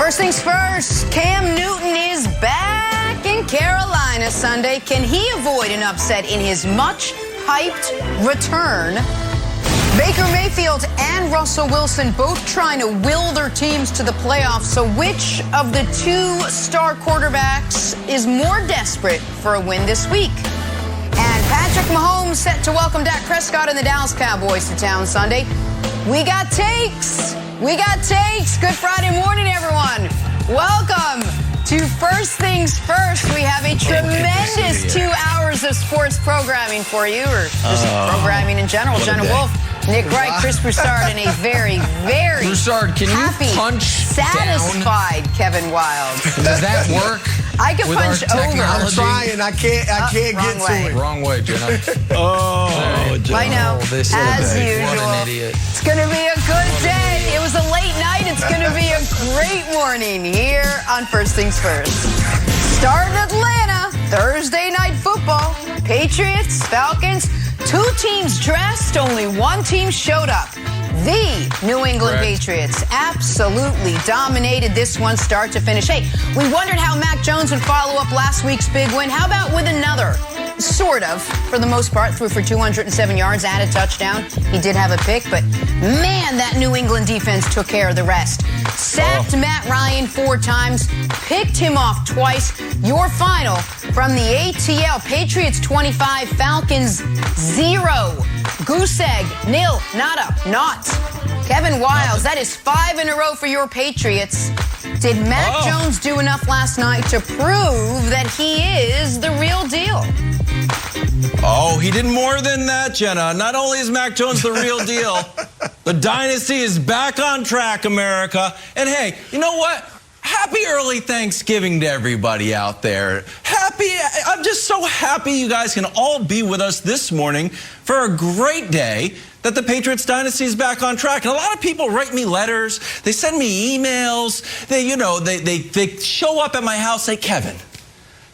First things first, Cam Newton is back in Carolina Sunday. Can he avoid an upset in his much-hyped return? Baker Mayfield and Russell Wilson both trying to will their teams to the playoffs. So which of the two star quarterbacks is more desperate for a win this week? And Patrick Mahomes set to welcome Dak Prescott and the Dallas Cowboys to town Sunday. We got takes. We got takes. Good Friday morning, everyone. Welcome to First Things First. We have a tremendous 2 hours of sports programming for you, or just programming in general. Jenna Wolfe, Nick Wright, Chris Broussard, and a very, very Broussard, can happy, you punch satisfied down? Kevin Wild. Does that work? I can punch over. I'm trying. I can't get way. to it. Wrong way, Jenna. I know. This as usual. What an idiot. It's going to be a good day. It was a late night. It's going to be a great morning here on First Things First. Start in Atlanta. Thursday night football. Patriots, Falcons. 2 teams dressed. Only 1 team showed up. The New England Patriots absolutely dominated this one start to finish. Hey, we wondered how Mac Jones would follow up last week's big win. How about with another? Sort of, for the most part, threw for 207 yards and a touchdown. He did have a pick, but man, that New England defense took care of the rest. Sacked Matt Ryan 4 times, picked him off twice. Your final from the ATL, Patriots 25, Falcons 0. Goose egg, nil, nada, not. Kevin Wiles, that is 5 in a row for your Patriots. Did Mac Jones do enough last night to prove that he is the real deal? Oh, he did more than that, Jenna. Not only is Mac Jones the real deal, the dynasty is back on track, America. And hey, you know what? Happy early Thanksgiving to everybody out there. I'm just so happy you guys can all be with us this morning for a great day that the Patriots dynasty is back on track. And a lot of people write me letters. They send me emails. They show up at my house, say, Kevin,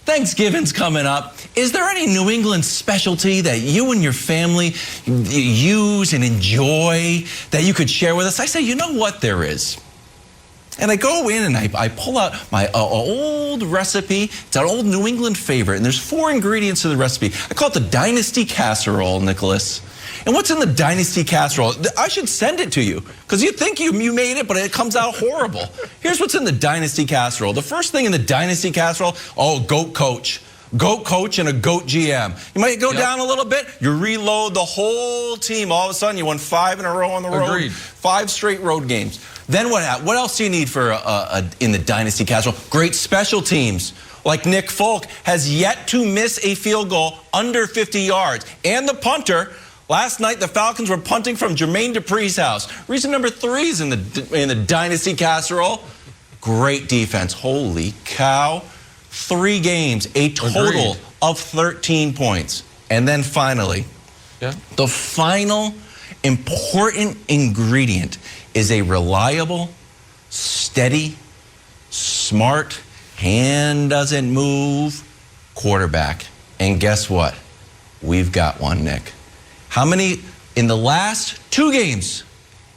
Thanksgiving's coming up. Is there any New England specialty that you and your family use and enjoy that you could share with us? I say, you know what, there is. And I go in and I pull out my old recipe. It's an old New England favorite, and there's 4 ingredients to the recipe. I call it the Dynasty Casserole, Nicholas. And what's in the Dynasty Casserole? I should send it to you, because you think you made it, but it comes out horrible. Here's what's in the Dynasty Casserole. The first thing in the Dynasty Casserole, goat coach. Goat coach and a goat GM. You might go down a little bit, you reload the whole team. All of a sudden, you won 5 in a row on the road. Agreed. 5 straight road games. Then what else do you need for in the Dynasty Casserole? Great special teams. Like Nick Folk has yet to miss a field goal under 50 yards. And the punter, last night the Falcons were punting from Jermaine Dupri's house. Reason number 3 is in the Dynasty Casserole. Great defense. Holy cow. 3 games, a total of 13 points. And then finally, the final important ingredient is a reliable, steady, smart, hand doesn't move quarterback. And guess what? We've got one, Nick. How many in the last 2 games?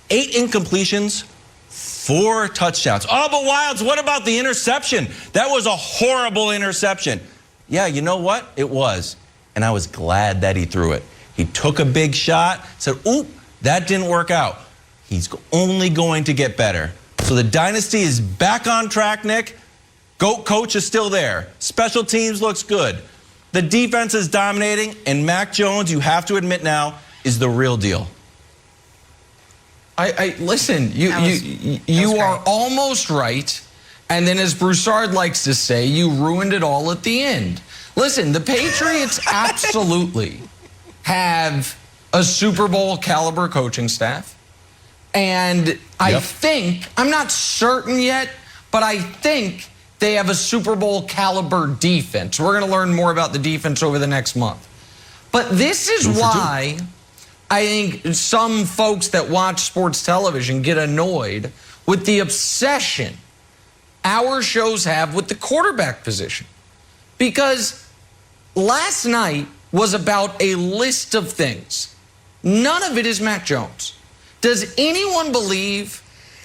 8 incompletions, 4 touchdowns. Oh, but Wilds, what about the interception? That was a horrible interception. Yeah, you know what? It was. And I was glad that he threw it. He took a big shot, said, oop, that didn't work out. He's only going to get better. So the dynasty is back on track, Nick. GOAT coach is still there. Special teams looks good. The defense is dominating, and Mac Jones, you have to admit now, is the real deal. Listen, you are almost right, and then as Broussard likes to say, you ruined it all at the end. Listen, the Patriots absolutely have a Super Bowl caliber coaching staff, and I think, I'm not certain yet, but I think they have a Super Bowl caliber defense. We're going to learn more about the defense over the next month. But this is why I think some folks that watch sports television get annoyed with the obsession our shows have with the quarterback position. Because last night was about a list of things. None of it is Mac Jones. Does anyone believe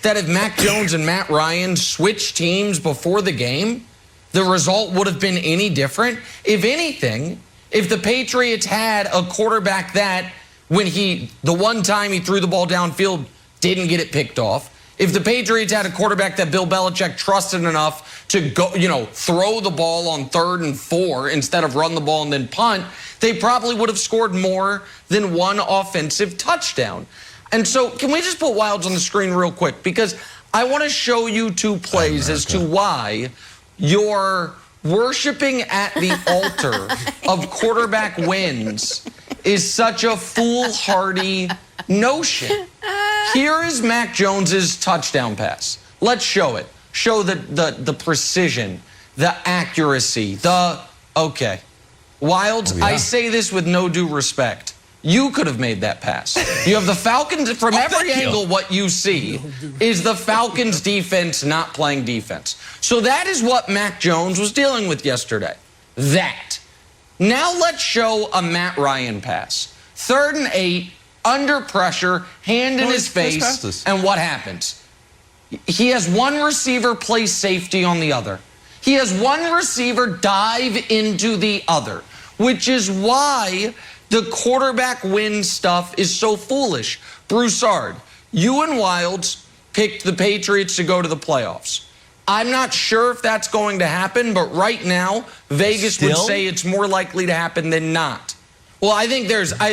that if Mac Jones and Matt Ryan switched teams before the game, the result would have been any different? If anything, if the Patriots had a quarterback that when the one time he threw the ball downfield didn't get it picked off, if the Patriots had a quarterback that Bill Belichick trusted enough to go, throw the ball on 3rd and 4 instead of run the ball and then punt, they probably would have scored more than one offensive touchdown. And so can we just put Wilds on the screen real quick? Because I want to show you 2 plays as to why you're worshiping at the altar of quarterback wins is such a foolhardy notion. Here is Mac Jones's touchdown pass. Let's show it. Show the precision, the accuracy, okay. Wilds, I say this with no due respect. You could have made that pass. You have the Falcons, from every angle, what you see is the Falcons defense not playing defense. So that is what Mac Jones was dealing with yesterday. That. Now let's show a Matt Ryan pass. 3rd and 8, under pressure, hand in his face, and what happens? He has one receiver play safety on the other. He has one receiver dive into the other, which is why the quarterback win stuff is so foolish. Broussard, you and Wilds picked the Patriots to go to the playoffs. I'm not sure if that's going to happen, but right now, Vegas would say it's more likely to happen than not. Well, I think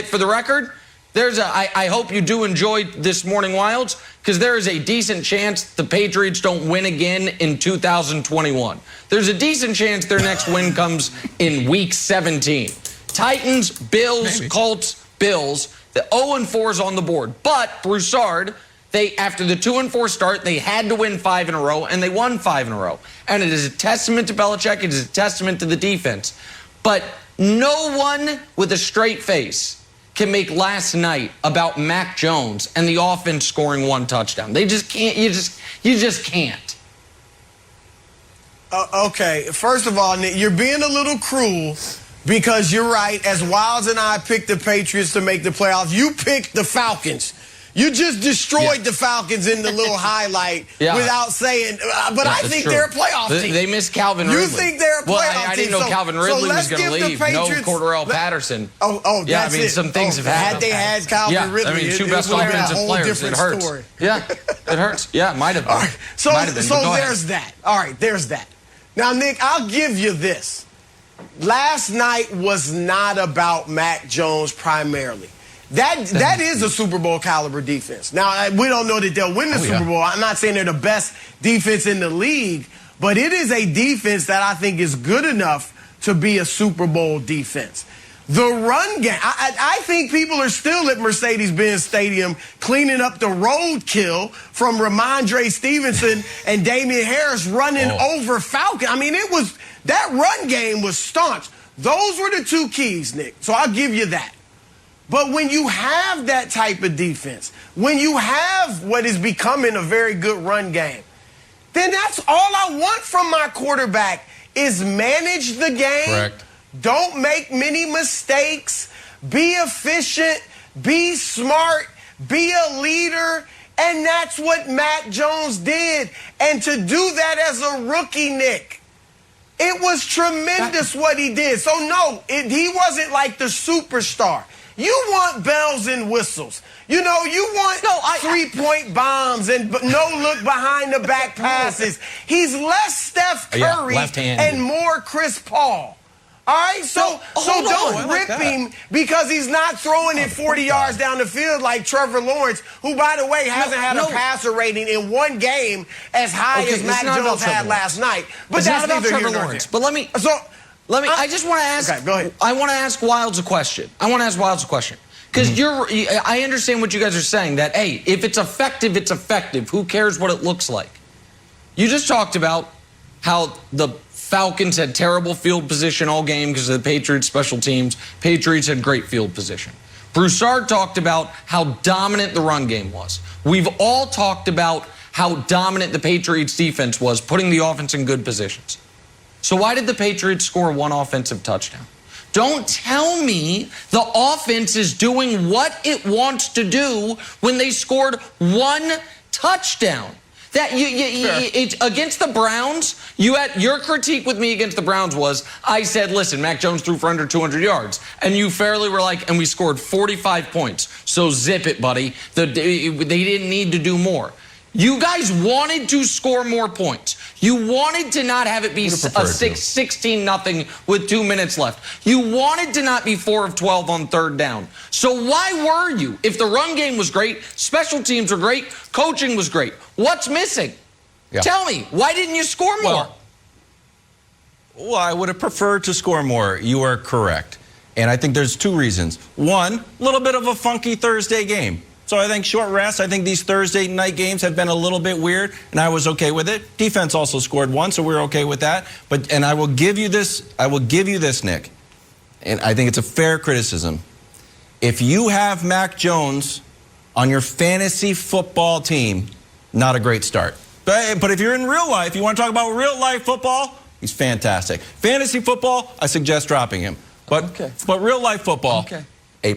for the record, I hope you do enjoy this morning, Wilds, because there is a decent chance the Patriots don't win again in 2021. There's a decent chance their next win comes in week 17. Titans, Bills, Colts, Bills. The 0-4 is on the board. But Broussard, after the 2-4 start, they had to win 5 in a row, and they won 5 in a row. And it is a testament to Belichick. It is a testament to the defense. But no one with a straight face can make last night about Mac Jones and the offense scoring 1 touchdown. They just can't. You just can't. Okay, first of all, Nick, you're being a little cruel because you're right. As Wilds and I picked the Patriots to make the playoffs, you picked the Falcons. You just destroyed the Falcons in the little highlight without saying, but I think they're a playoff team. They missed Calvin Ridley. You think they're a playoff team. I didn't know Calvin Ridley was going to leave. No Cordarrelle Patterson. Oh, yeah, I mean, some things have happened. Had they had Calvin Ridley, I mean, 2 best offensive players. It hurts. Story. Yeah, it hurts. Yeah, it might have been. Right. So there's that. All right, there's that. Now, Nick, I'll give you this. Last night was not about Mac Jones primarily. That is a Super Bowl caliber defense. Now, we don't know that they'll win the Super Bowl. I'm not saying they're the best defense in the league, but it is a defense that I think is good enough to be a Super Bowl defense. The run game, I think people are still at Mercedes-Benz Stadium cleaning up the roadkill from Ramondre Stevenson and Damian Harris running over Falcon. I mean, that run game was staunch. Those were the 2 keys, Nick. So I'll give you that. But when you have that type of defense, when you have what is becoming a very good run game, then that's all I want from my quarterback is manage the game. Correct. Don't make many mistakes. Be efficient. Be smart. Be a leader. And that's what Mac Jones did. And to do that as a rookie, Nick, it was tremendous what he did. So, no, he wasn't like the superstar. You want bells and whistles. You want 3-point bombs and no look behind the back passes. He's less Steph Curry and more Chris Paul. All right? So don't rip him because he's not throwing it 40 yards down the field like Trevor Lawrence, who, by the way, hasn't had a passer rating in one game as high as Mac Jones had last night. But it's that's not about neither Trevor here nor Lawrence. there. But I just want to ask. Okay, go ahead. I want to ask Wilds a question. Because I understand what you guys are saying, that, hey, if it's effective, it's effective. Who cares what it looks like? You just talked about how the Falcons had terrible field position all game because of the Patriots' special teams. Patriots had great field position. Broussard talked about how dominant the run game was. We've all talked about how dominant the Patriots' defense was, putting the offense in good positions. So why did the Patriots score 1 offensive touchdown? Don't tell me the offense is doing what it wants to do when they scored 1 touchdown. That it's against the Browns. Your critique with me against the Browns was I said, listen, Mac Jones threw for under 200 yards, and you fairly were like, and we scored 45 points. So zip it, buddy. They didn't need to do more. You guys wanted to score more points. You wanted to not have it be a 16-0 with 2 minutes left. You wanted to not be 4 of 12 on third down. So why were you? If the run game was great, special teams were great, coaching was great. What's missing? Yeah. Tell me, why didn't you score more? Well, I would have preferred to score more. You are correct. And I think there's 2 reasons. One, a little bit of a funky Thursday game. So I think short rest. I think these Thursday night games have been a little bit weird, and I was okay with it. Defense also scored 1, so we're okay with that. And I will give you this. I will give you this, Nick. And I think it's a fair criticism. If you have Mac Jones on your fantasy football team, not a great start. But if you're in real life, you want to talk about real life football, he's fantastic. Fantasy football, I suggest dropping him. But real life football, A+.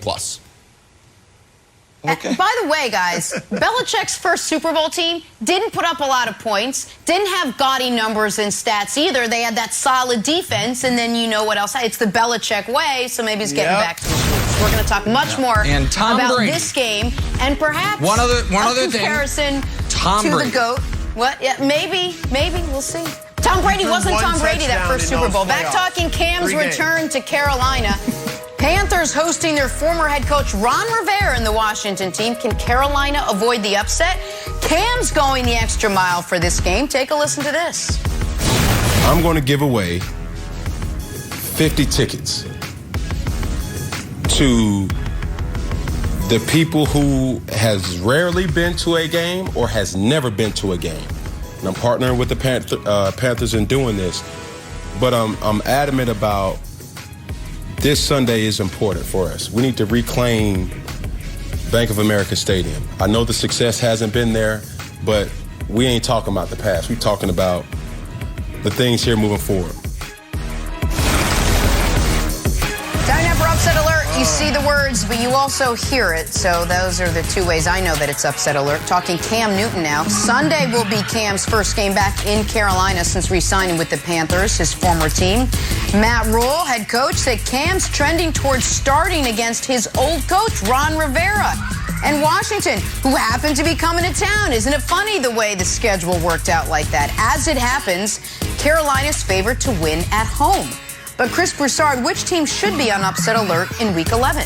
Okay. By the way, guys, Belichick's first Super Bowl team didn't put up a lot of points, didn't have gaudy numbers and stats either. They had that solid defense, and then you know what else. It's the Belichick way, so maybe he's getting back to the roots. We're going to talk much more about this game and perhaps one other comparison thing. to the GOAT. What? Yeah, maybe. We'll see. Tom Brady wasn't Tom Brady that first Super Bowl. Back talking Cam's return to Carolina. Panthers hosting their former head coach Ron Rivera in the Washington team. Can Carolina avoid the upset? Cam's going the extra mile for this game. Take a listen to this. I'm going to give away 50 tickets to the people who has rarely been to a game or has never been to a game. And I'm partnering with the Panthers in doing this. But I'm adamant about this Sunday is important for us. We need to reclaim Bank of America Stadium. I know the success hasn't been there, but we ain't talking about the past. We're talking about the things here moving forward. Time now for Upset Alert. You see the words, but you also hear it. So those are the 2 ways I know that it's Upset Alert. Talking Cam Newton now. Sunday will be Cam's first game back in Carolina since re-signing with the Panthers, his former team. Matt Rule, head coach, said Cam's trending towards starting against his old coach, Ron Rivera. And Washington, who happened to be coming to town. Isn't it funny the way the schedule worked out like that? As it happens, Carolina's favored to win at home. But Chris Broussard, which team should be on Upset Alert in Week 11?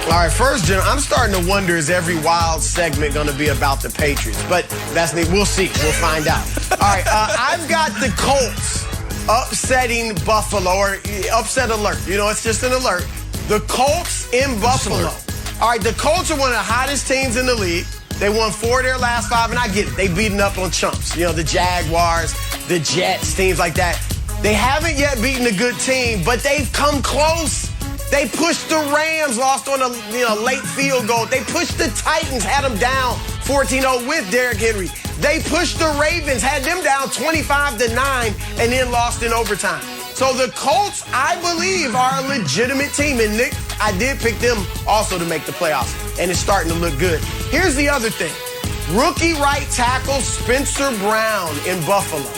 All right, first, Jenna, I'm starting to wonder, is every wild segment going to be about the Patriots? But that's me. We'll see. We'll find out. All right, I've got the Colts upsetting Buffalo, or Upset Alert. You know, it's just an alert. The Colts in Buffalo. All right, the Colts are one of the hottest teams in the league. They won 4 of their last 5, and I get it. They beaten up on chumps. You know, the Jaguars, the Jets, teams like that. They haven't yet beaten a good team, but they've come close. They pushed the Rams, lost on a late field goal. They pushed the Titans, had them down 14-0 with Derrick Henry. They pushed the Ravens, had them down 25-9, and then lost in overtime. So the Colts, I believe, are a legitimate team. And Nick, I did pick them also to make the playoffs, and it's starting to look good. Here's the other thing. Rookie right tackle Spencer Brown in Buffalo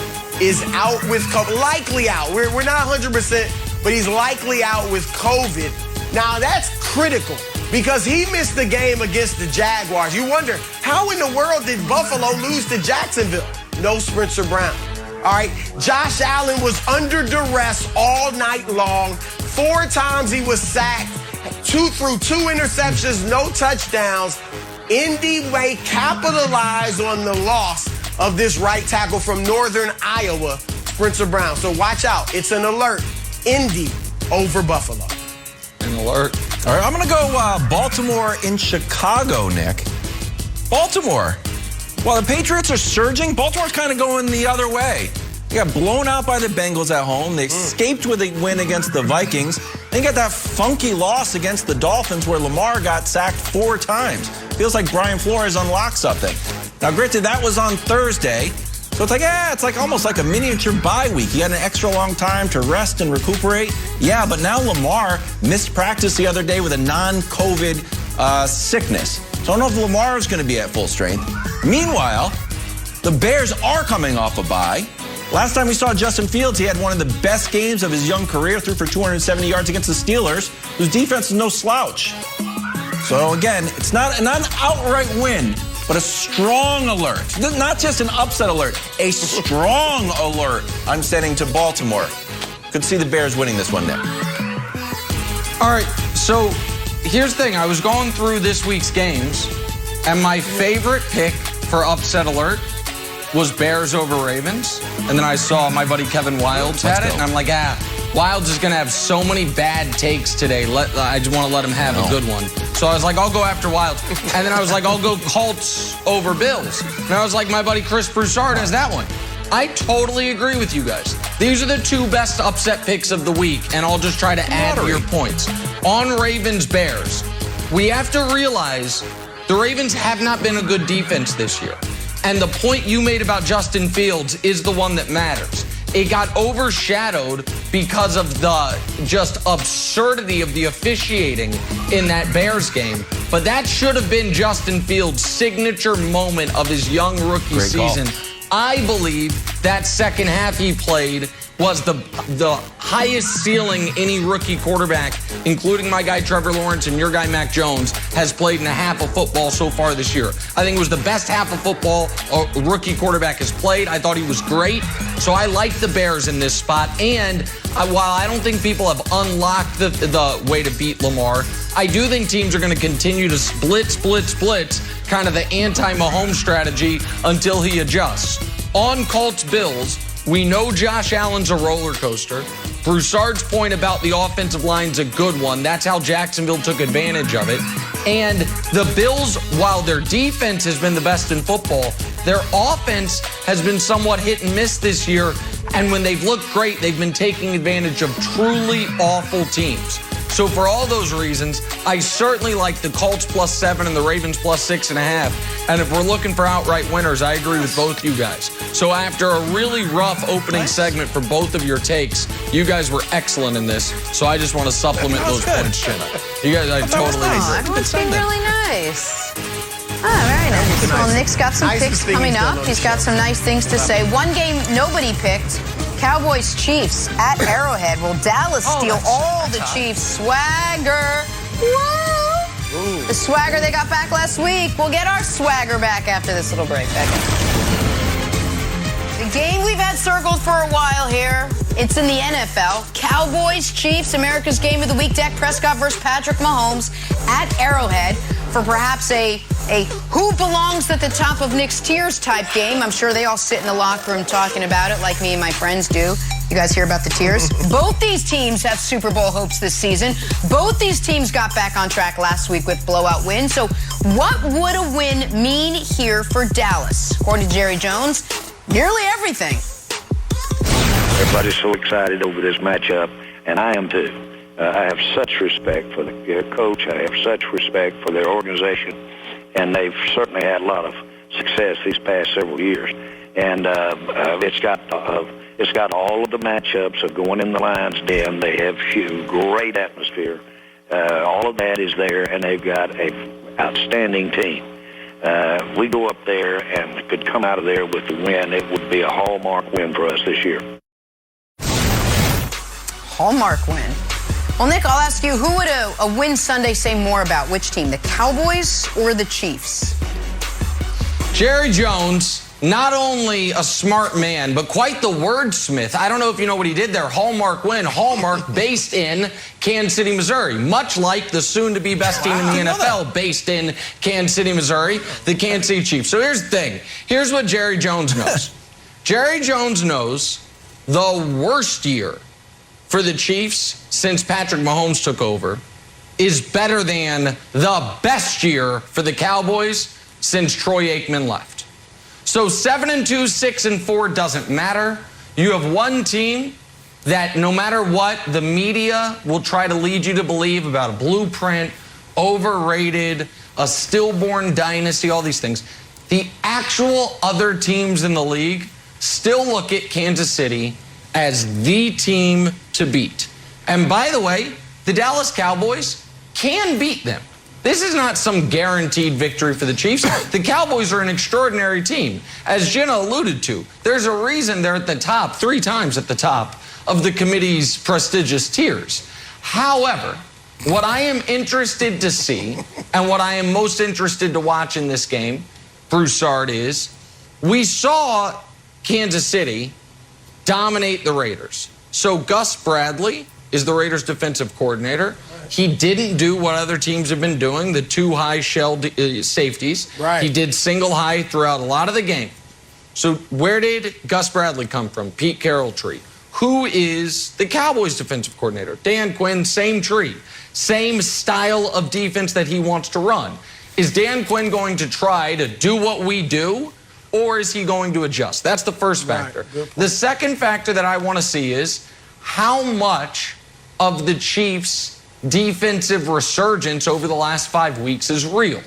is out with COVID, likely out. We're not 100%, but he's likely out with COVID. Now, that's critical because he missed the game against the Jaguars. You wonder, how in the world did Buffalo lose to Jacksonville? No Spencer Brown. All right, Josh Allen was under duress all night long. 4 times he was sacked, threw 2 interceptions, no touchdowns. Indy may capitalize on the loss of this right tackle from Northern Iowa, Spencer Brown. So watch out. It's an alert. Indy over Buffalo. An alert. All right, I'm going to go Baltimore in Chicago, Nick. Baltimore. While the Patriots are surging, Baltimore's kind of going the other way. They got blown out by the Bengals at home. They escaped with a win against the Vikings. They got that funky loss against the Dolphins where Lamar got sacked 4 times. Feels like Brian Flores unlocked something. Now, granted, that was on Thursday. So it's like almost like a miniature bye week. He had an extra long time to rest and recuperate. Yeah, but now Lamar missed practice the other day with a non-COVID sickness. So I don't know if Lamar is going to be at full strength. Meanwhile, the Bears are coming off a bye. Last time we saw Justin Fields, he had one of the best games of his young career, threw for 270 yards against the Steelers, whose defense is no slouch. So again, it's not an outright win, but a strong alert. Not just an upset alert, a strong alert I'm sending to Baltimore. Could see the Bears winning this one, Nick. All right, so here's the thing. I was going through this week's games, and my favorite pick for upset alert was Bears over Ravens. And then I saw my buddy Kevin Wildes had it, and I'm like, Wildes is going to have so many bad takes today. I just want to let him have a good one. So I was like, I'll go after Wildes. And then I was like, I'll go Colts over Bills. And I was like, my buddy Chris Broussard has that one. I totally agree with you guys. These are the two best upset picks of the week, and I'll just try to add to your points. On Ravens-Bears, we have to realize the Ravens have not been a good defense this year. And the point you made about Justin Fields is the one that matters. It got overshadowed because of the just absurdity of the officiating in that Bears game. But that should have been Justin Fields' signature moment of his young rookie season. I believe that second half he played was the highest ceiling any rookie quarterback, including my guy Trevor Lawrence and your guy Mac Jones, has played in a half of football so far this year. I think it was the best half of football a rookie quarterback has played. I thought he was great. So I like the Bears in this spot. And while I don't think people have unlocked the way to beat Lamar, I do think teams are going to continue to split, kind of the anti-Mahomes strategy until he adjusts. On Colts-Bills, we know Josh Allen's a roller coaster. Broussard's point about the offensive line's a good one. That's how Jacksonville took advantage of it. And the Bills, while their defense has been the best in football, their offense has been somewhat hit and miss this year. And when they've looked great, they've been taking advantage of truly awful teams. So for all those reasons, I certainly like the Colts +7 and the Ravens +6.5. And if we're looking for outright winners, I agree with both you guys. So after a really rough opening segment for both of your takes, you guys were excellent in this. So I just want to supplement those points, Jenna. You guys, I totally agree. Everyone's being really nice. Oh, very nice. Well, Nick's got some picks coming up. He's got some nice things to say. One game nobody picked. Cowboys-Chiefs at Arrowhead. Will Dallas steal all the Chiefs' swagger? Whoa! The swagger they got back last week. We'll get our swagger back after this little break. The game we've had circled for a while here. It's in the NFL. Cowboys-Chiefs, America's game of the week. Dak Prescott versus Patrick Mahomes at Arrowhead for perhaps a who belongs at the top of Nick's tiers type game. I'm sure they all sit in the locker room talking about it like me and my friends do. You guys hear about the tiers? Both these teams have Super Bowl hopes this season. Both these teams got back on track last week with blowout wins. So what would a win mean here for Dallas? According to Jerry Jones, nearly everything. Everybody's so excited over this matchup, and I am too. I have such respect for the coach. I have such respect for their organization, and they've certainly had a lot of success these past several years. And it's got all of the matchups of going in the Lions' den. They have great atmosphere. All of that is there, and they've got an outstanding team. We go up there and could come out of there with the win. It would be a hallmark win for us this year. Hallmark win. Well, Nick, I'll ask you, who would a win Sunday say more about? Which team, the Cowboys or the Chiefs? Jerry Jones, not only a smart man, but quite the wordsmith. I don't know if you know what he did there. Hallmark win. Hallmark based in Kansas City, Missouri. Much like the soon-to-be best team in the NFL based in Kansas City, Missouri, the Kansas City Chiefs. So here's the thing. Here's what Jerry Jones knows. Jerry Jones knows the worst year for the Chiefs since Patrick Mahomes took over is better than the best year for the Cowboys since Troy Aikman left. So 7-2, 6-4 doesn't matter. You have one team that no matter what, the media will try to lead you to believe about a blueprint, overrated, a stillborn dynasty, all these things. The actual other teams in the league still look at Kansas City as the team to beat. And by the way, the Dallas Cowboys can beat them. This is not some guaranteed victory for the Chiefs. The Cowboys are an extraordinary team. As Jenna alluded to, there's a reason they're at the top, 3 times at the top of the committee's prestigious tiers. However, what I am interested to see and what I am most interested to watch in this game, Broussard, is we saw Kansas City dominate the Raiders. So Gus Bradley is the Raiders defensive coordinator. He didn't do what other teams have been doing, the 2 high shell safeties. Right. He did single high throughout a lot of the game. So where did Gus Bradley come from? Pete Carroll tree. Who is the Cowboys defensive coordinator? Dan Quinn, same tree. Same style of defense that he wants to run. Is Dan Quinn going to try to do what we do, or is he going to adjust? That's the first factor. Right. The second factor that I want to see is how much of the Chiefs' defensive resurgence over the last 5 weeks is real.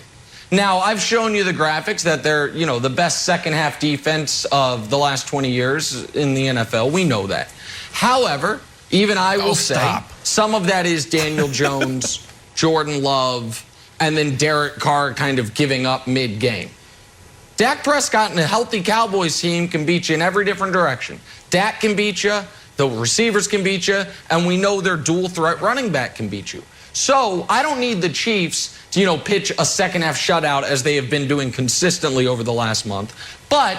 Now, I've shown you the graphics that they're, the best second-half defense of the last 20 years in the NFL. We know that. However, even I will say some of that is Daniel Jones, Jordan Love, and then Derek Carr kind of giving up mid-game. Dak Prescott and a healthy Cowboys team can beat you in every different direction. Dak can beat you, the receivers can beat you, and we know their dual-threat running back can beat you. So I don't need the Chiefs to, pitch a second-half shutout as they have been doing consistently over the last month. But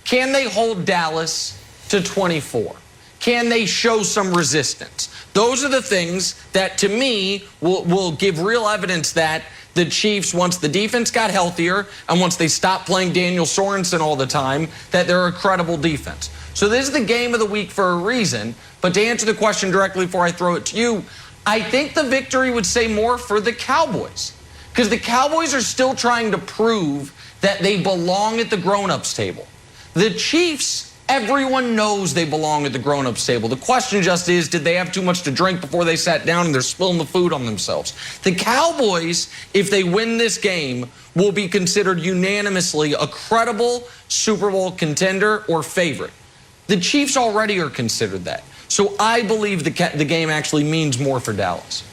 can they hold Dallas to 24? Can they show some resistance? Those are the things that, to me, will give real evidence that the Chiefs, once the defense got healthier and once they stopped playing Daniel Sorensen all the time, that they're a credible defense. So this is the game of the week for a reason. But to answer the question directly before I throw it to you, I think the victory would say more for the Cowboys. Because the Cowboys are still trying to prove that they belong at the grown-ups table. The Chiefs, everyone knows they belong at the grown-ups table. The question just is, did they have too much to drink before they sat down and they're spilling the food on themselves? The Cowboys, if they win this game, will be considered unanimously a credible Super Bowl contender or favorite. The Chiefs already are considered that. So I believe the game actually means more for Dallas.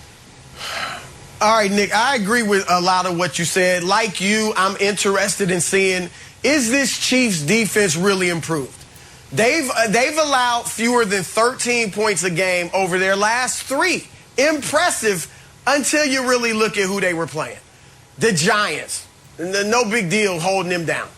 All right, Nick, I agree with a lot of what you said. Like you, I'm interested in seeing, is this Chiefs defense really improved? They've allowed fewer than 13 points a game over their last 3. Impressive until you really look at who they were playing. The Giants, no big deal holding them down.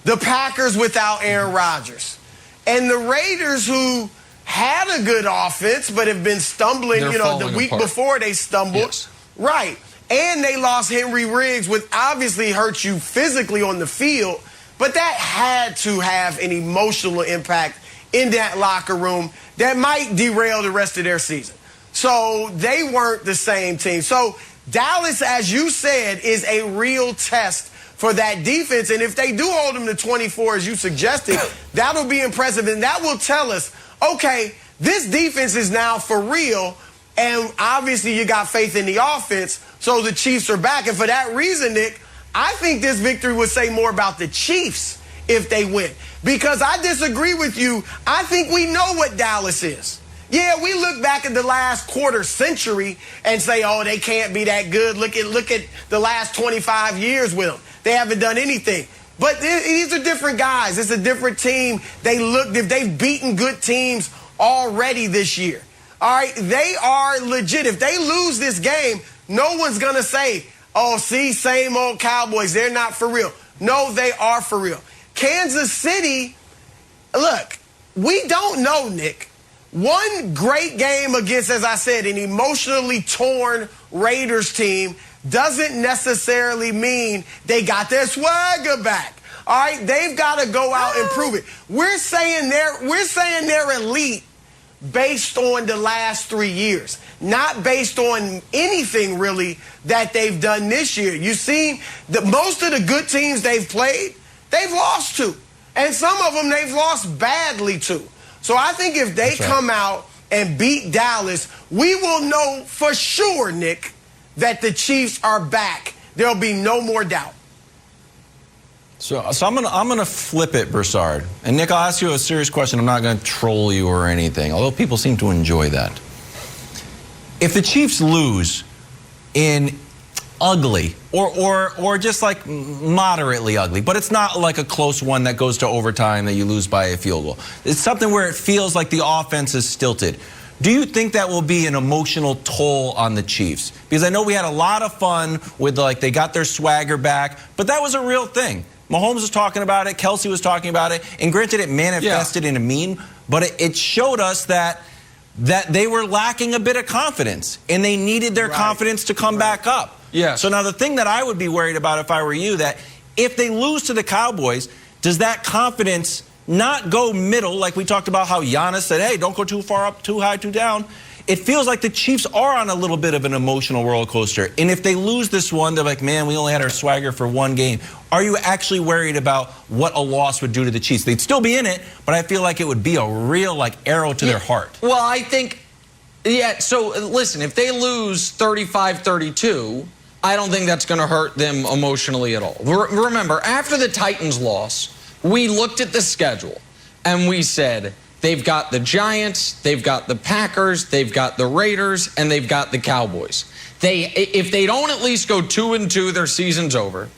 The Packers without Aaron Rodgers. And the Raiders, who had a good offense but have been stumbling, the week before they stumbled. Yes. Right. And they lost Henry Riggs, which obviously hurt you physically on the field, but that had to have an emotional impact in that locker room that might derail the rest of their season. So they weren't the same team. So Dallas, as you said, is a real test for that defense. And if they do hold them to 24, as you suggested, that'll be impressive. And that will tell us, okay, this defense is now for real. And obviously you got faith in the offense, so the Chiefs are back. And for that reason, Nick, I think this victory would say more about the Chiefs if they win. Because I disagree with you. I think we know what Dallas is. Yeah, we look back at the last quarter century and say, oh, they can't be that good. Look at the last 25 years with them. They haven't done anything. But these are different guys. It's a different team. They've beaten good teams already this year. All right, they are legit. If they lose this game, no one's going to say, oh, see, same old Cowboys. They're not for real. No, they are for real. Kansas City, look, we don't know, Nick. One great game against, as I said, an emotionally torn Raiders team doesn't necessarily mean they got their swagger back. All right, they've got to go out and prove it. We're saying they're elite based on the last 3 years, not based on anything really that they've done this year. You've seen that most of the good teams they've played, they've lost to. And some of them they've lost badly to. So I think if they come out and beat Dallas, we will know for sure, Nick, that the Chiefs are back. There'll be no more doubt. So I'm gonna flip it, Broussard. And Nick, I'll ask you a serious question. I'm not gonna troll you or anything, although people seem to enjoy that. If the Chiefs lose in ugly or just like moderately ugly, but it's not like a close one that goes to overtime that you lose by a field goal. It's something where it feels like the offense is stilted. Do you think that will be an emotional toll on the Chiefs? Because I know we had a lot of fun with, like, they got their swagger back, but that was a real thing. Mahomes was talking about it, Kelsey was talking about it, and granted it manifested in a meme, but it showed us that they were lacking a bit of confidence, and they needed their confidence to come back up. Yeah. So now the thing that I would be worried about if I were you, that if they lose to the Cowboys, does that confidence not go middle, like we talked about how Giannis said, hey, don't go too far up, too high, too down. It feels like the Chiefs are on a little bit of an emotional roller coaster. And if they lose this one, they're like, man, we only had our swagger for one game. Are you actually worried about what a loss would do to the Chiefs? They'd still be in it, but I feel like it would be a real, like, arrow to their heart. Well, I think, so listen, if they lose 35-32, I don't think that's going to hurt them emotionally at all. Remember, after the Titans loss, we looked at the schedule and we said, they've got the Giants, they've got the Packers, they've got the Raiders, and they've got the Cowboys. If they don't at least go 2-2, their season's over.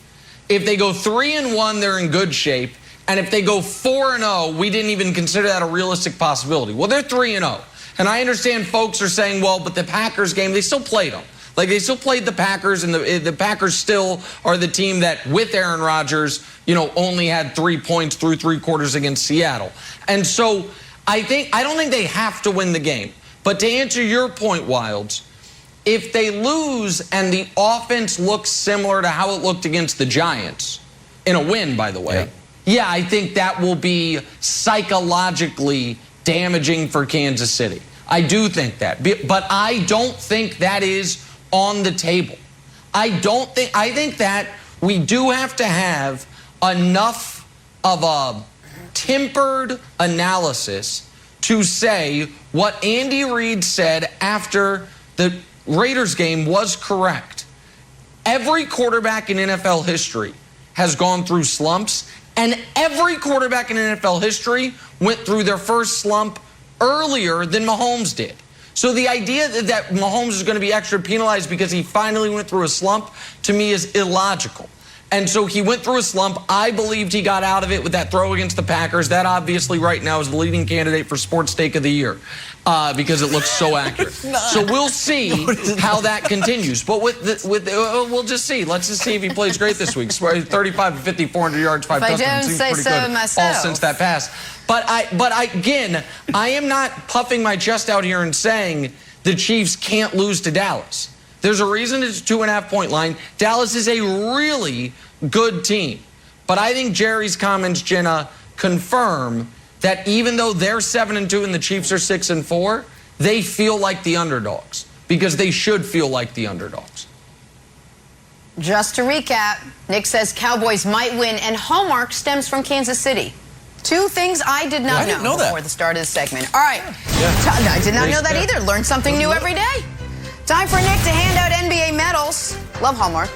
If they go 3-1, they're in good shape. And if they go 4-0, we didn't even consider that a realistic possibility. Well, they're 3-0. And I understand folks are saying, well, but the Packers game, they still played them. Like, they still played the Packers, and the Packers still are the team that, with Aaron Rodgers, only had 3 points through 3 quarters against Seattle. And so I don't think they have to win the game. But to answer your point, Wilds, if they lose and the offense looks similar to how it looked against the Giants, in a win, by the way, I think that will be psychologically damaging for Kansas City. I do think that. But I don't think that is on the table. I think that we do have to have enough of a tempered analysis to say what Andy Reid said after the Raiders game was correct. Every quarterback in NFL history has gone through slumps, and every quarterback in NFL history went through their first slump earlier than Mahomes did. So the idea that Mahomes is going to be extra penalized because he finally went through a slump, to me, is illogical. And so he went through a slump. I believed he got out of it with that throw against the Packers. That obviously right now is the leading candidate for Sports Take of the Year because it looks so accurate. So we'll see how that continues. But we'll just see. Let's just see if he plays great this week. 35-50, 400 yards, 5 touchdowns. If I don't say so myself. All since that pass. But again, I am not puffing my chest out here and saying the Chiefs can't lose to Dallas. There's a reason it's a 2.5-point line. Dallas is a really good team. But I think Jerry's comments, Jenna, confirm that even though they're 7-2 and the Chiefs are 6-4, they feel like the underdogs because they should feel like the underdogs. Just to recap, Nick says Cowboys might win, and Hallmark stems from Kansas City. 2 things I did not know before the start of the segment. All right. I did not know that either. Learn something new every day. Time for Nick to hand out NBA medals. Love Hallmark.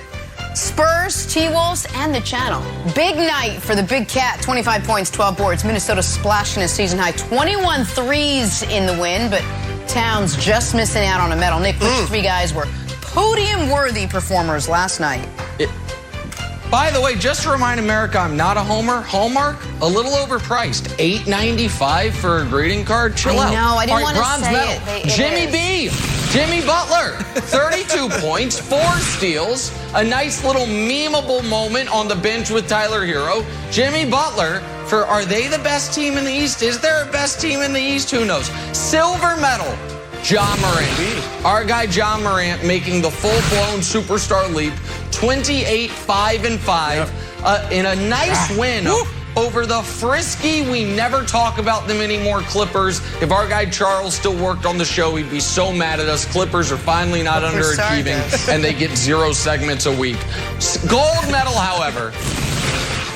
Spurs, T-Wolves, and the Channel. Big night for the Big Cat. 25 points, 12 boards. Minnesota splashing a season high. 21 threes in the win, but Towns just missing out on a medal. Nick, which 3 guys were podium-worthy performers last night? By the way, just to remind America, I'm not a homer. Hallmark, a little overpriced. $8.95 for a greeting card. Chill out. I know, I didn't want to say medal. it. Jimmy B. Jimmy Butler, 32 points, 4 steals, a nice little memeable moment on the bench with Tyler Hero. Jimmy Butler, for are they the best team in the East? Is there a best team in the East? Who knows? Silver medal, Ja Morant. Our guy Ja Morant making the full-blown superstar leap, 28, 5 and 5, in a nice win over the frisky, we never talk about them anymore, Clippers. If our guy Charles still worked on the show, he'd be so mad at us. Clippers are finally not underachieving, and they get 0 segments a week. Gold medal, however,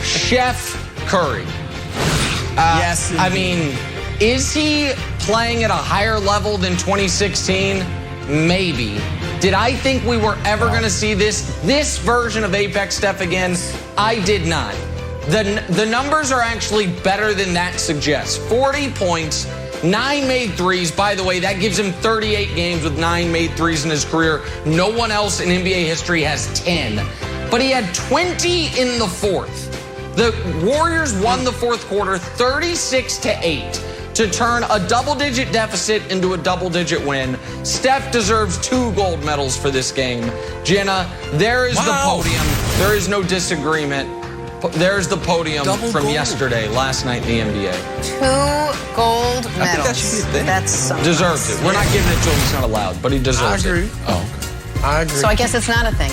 Chef Curry. Yes, I mean, is he playing at a higher level than 2016? Maybe. Did I think we were ever going to see this version of Apex Steph again? I did not. The numbers are actually better than that suggests. 40 points, 9 made threes. By the way, that gives him 38 games with 9 made threes in his career. No one else in NBA history has 10. But he had 20 in the fourth. The Warriors won the fourth quarter 36-8 to turn a double-digit deficit into a double-digit win. Steph deserves 2 gold medals for this game. Jenna, there is the podium. There is no disagreement. There's the podium from yesterday, last night in the NBA. 2 gold medals. I think that should be a thing. That's something. Deserves it. We're not giving it to him. It's not allowed, but he deserves it. I agree. Oh, okay. I agree. So I guess it's not a thing.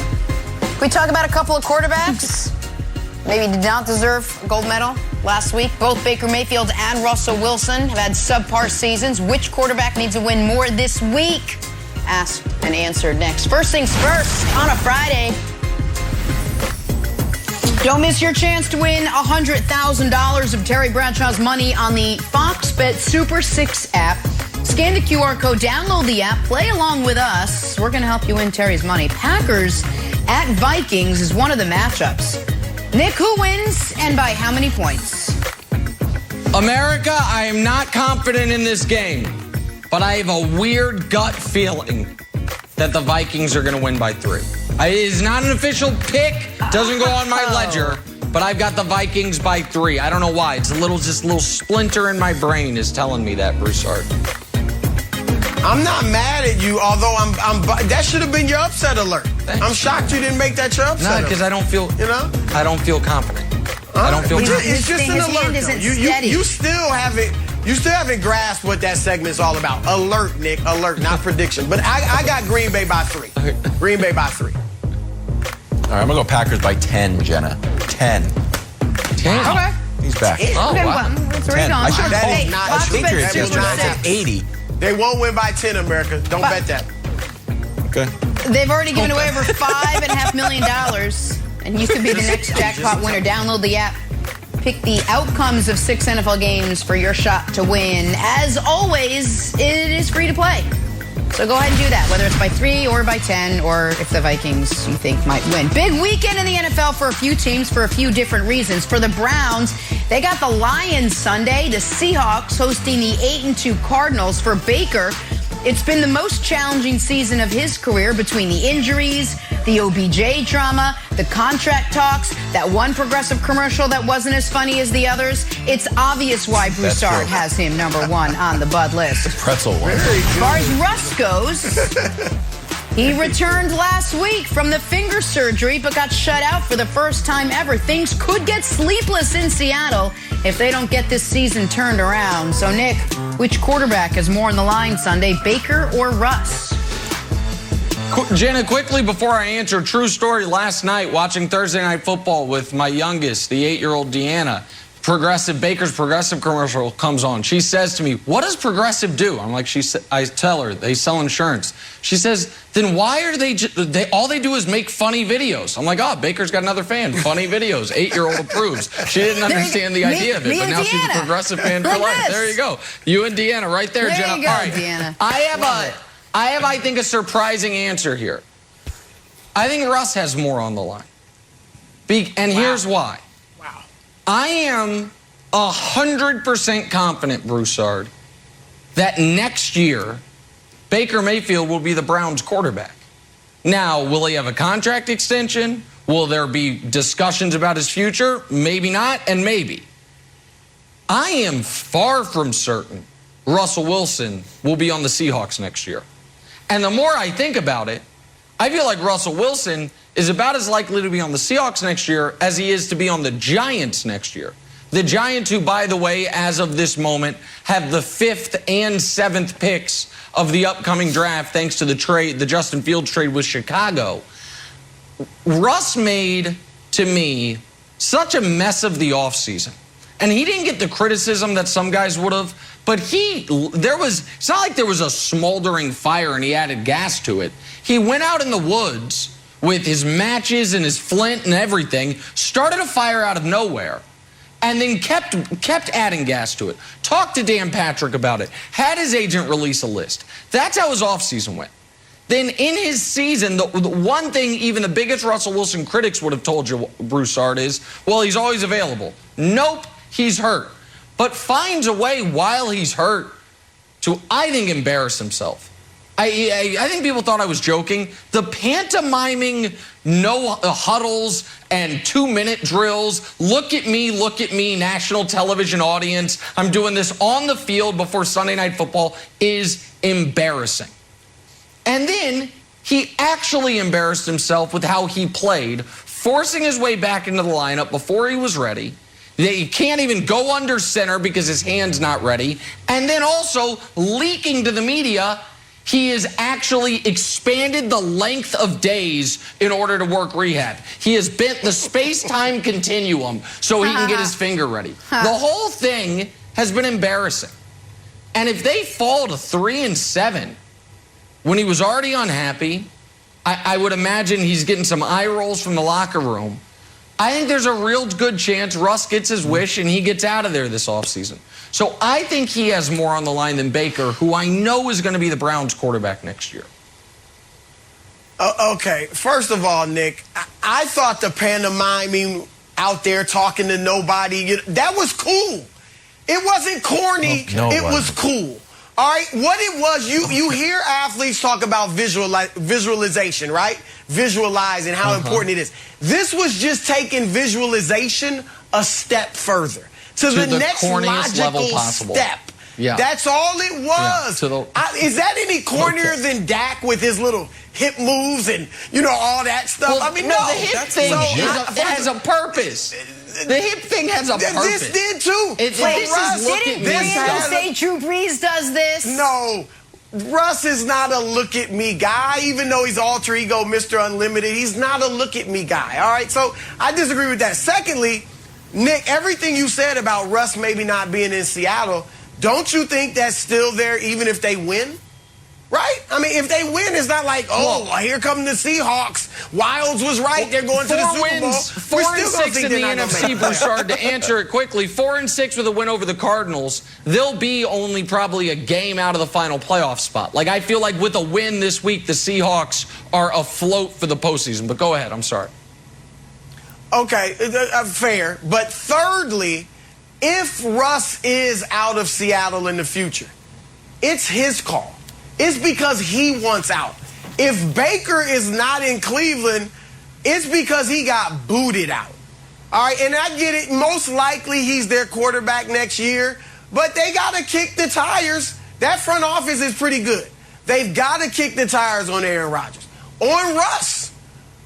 Can we talk about a couple of quarterbacks? Maybe did not deserve a gold medal last week. Both Baker Mayfield and Russell Wilson have had subpar seasons. Which quarterback needs to win more this week? Asked and answered next. First things first, on a Friday. Don't miss your chance to win $100,000 of Terry Bradshaw's money on the Fox Bet Super 6 app. Scan the QR code, download the app, play along with us. We're going to help you win Terry's money. Packers at Vikings is one of the matchups. Nick, who wins and by how many points? America, I am not confident in this game, but I have a weird gut feeling that the Vikings are going to win by 3. It is not an official pick, doesn't go on my ledger, but I've got the Vikings by 3. I don't know why. It's just a little splinter in my brain is telling me that, Broussard. I'm not mad at you, although that should have been your upset alert. Thanks. I'm shocked you didn't make that your upset alert. No, because I don't feel, I don't feel confident. I don't feel confident. It's just an alert, though. You still haven't grasped what that segment's all about. Alert, Nick, alert, not prediction. But I got Green Bay by 3. Green Bay by 3. All right, I'm going to go Packers by 10, Jenna. 10. 10? Okay. He's back. Oh, wow. That's where he's 10. going. I should have Hey, told not Fox a Bet Patriots Super was not 6. 80. They won't win by 10, America. Don't bet that. Okay. They've already given away over $5.5 million, and you could be the next jackpot winner. Download the app. Pick the outcomes of 6 NFL games for your shot to win. As always, it is free to play. So go ahead and do that, whether it's by 3 or by 10, or if the Vikings you think might win. Big weekend in the NFL for a few teams for a few different reasons. For the Browns, they got the Lions Sunday, the Seahawks hosting the 8-2 Cardinals. For Baker, it's been the most challenging season of his career between the injuries, the OBJ drama, the contract talks, that one Progressive commercial that wasn't as funny as the others. It's obvious why Broussard has him number 1 on the Bud list. Pretzel one. As far as Russ goes, he returned last week from the finger surgery but got shut out for the first time ever. Things could get sleepless in Seattle if they don't get this season turned around. So, Nick, which quarterback is more on the line Sunday, Baker or Russ? Jenna, quickly before I answer, true story, last night watching Thursday Night Football with my youngest, the 8-year-old Deanna, Baker's Progressive commercial comes on. She says to me, what does Progressive do? I'm like, I tell her, they sell insurance. She says, then why are all they do is make funny videos. I'm like, oh, Baker's got another fan, funny videos, 8-year-old approves. She didn't understand the idea of it, but now she's a Progressive fan for life. There you go. You and Deanna right there, Jenna. There you go, all right. Deanna. I think, a surprising answer here. I think Russ has more on the line. And here's why. Wow. I am 100% confident, Broussard, that next year, Baker Mayfield will be the Browns quarterback. Now, will he have a contract extension? Will there be discussions about his future? Maybe not, and maybe. I am far from certain Russell Wilson will be on the Seahawks next year. And the more I think about it, I feel like Russell Wilson is about as likely to be on the Seahawks next year as he is to be on the Giants next year. The Giants, who, by the way, as of this moment, have the 5th and 7th picks of the upcoming draft thanks to the Justin Fields trade with Chicago. Russ made, to me, such a mess of the offseason. And he didn't get the criticism that some guys would have, but it's not like there was a smoldering fire and he added gas to it. He went out in the woods with his matches and his flint and everything, started a fire out of nowhere, and then kept adding gas to it. Talked to Dan Patrick about it, had his agent release a list. That's how his offseason went. Then in his season, the one thing even the biggest Russell Wilson critics would have told you, Broussard, is, well, he's always available. Nope, he's hurt. But finds a way while he's hurt to, I think, embarrass himself. I think people thought I was joking. The pantomiming no huddles and 2-minute drills, look at me, national television audience, I'm doing this on the field before Sunday Night Football, is embarrassing. And then he actually embarrassed himself with how he played, forcing his way back into the lineup before he was ready. He can't even go under center because his hand's not ready. And then also leaking to the media, he has actually expanded the length of days in order to work rehab. He has bent the space-time continuum so he can get his finger ready. The whole thing has been embarrassing. And if they fall to 3-7, when he was already unhappy, I would imagine he's getting some eye rolls from the locker room. I think there's a real good chance Russ gets his wish and he gets out of there this offseason. So I think he has more on the line than Baker, who I know is going to be the Browns quarterback next year. Okay, first of all, Nick, I thought the pantomiming out there talking to nobody, that was cool. It wasn't corny. No, it was cool. All right, what it was, you hear athletes talk about visualization, right? Visualizing how important it is. This was just taking visualization a step further to the next logical step. Yeah. That's all it was. Yeah, is that any cornier than Dak with his little hip moves and, all that stuff? Well, I mean, no. The hip thing has a purpose. The hip thing has a purpose. This did too. Didn't Brandon say Drew Brees does this? No. Russ is not a look-at-me guy, even though he's alter ego Mr. Unlimited. He's not a look-at-me guy, all right? So I disagree with that. Secondly, Nick, everything you said about Russ maybe not being in Seattle, don't you think that's still there even if they win? Right? I mean, if they win, it's not like, here come the Seahawks. Wilds was right. They're going to the Super Bowl. 4-6 in the NFC, Broussard. To answer it quickly, 4-6 with a win over the Cardinals. They'll be only probably a game out of the final playoff spot. Like, I feel like with a win this week, the Seahawks are afloat for the postseason. But go ahead. I'm sorry. Okay, fair. But thirdly, if Russ is out of Seattle in the future, it's his call. It's because he wants out. If Baker is not in Cleveland, it's because he got booted out. All right, and I get it. Most likely he's their quarterback next year, but they got to kick the tires. That front office is pretty good. They've got to kick the tires on Aaron Rodgers, on Russ,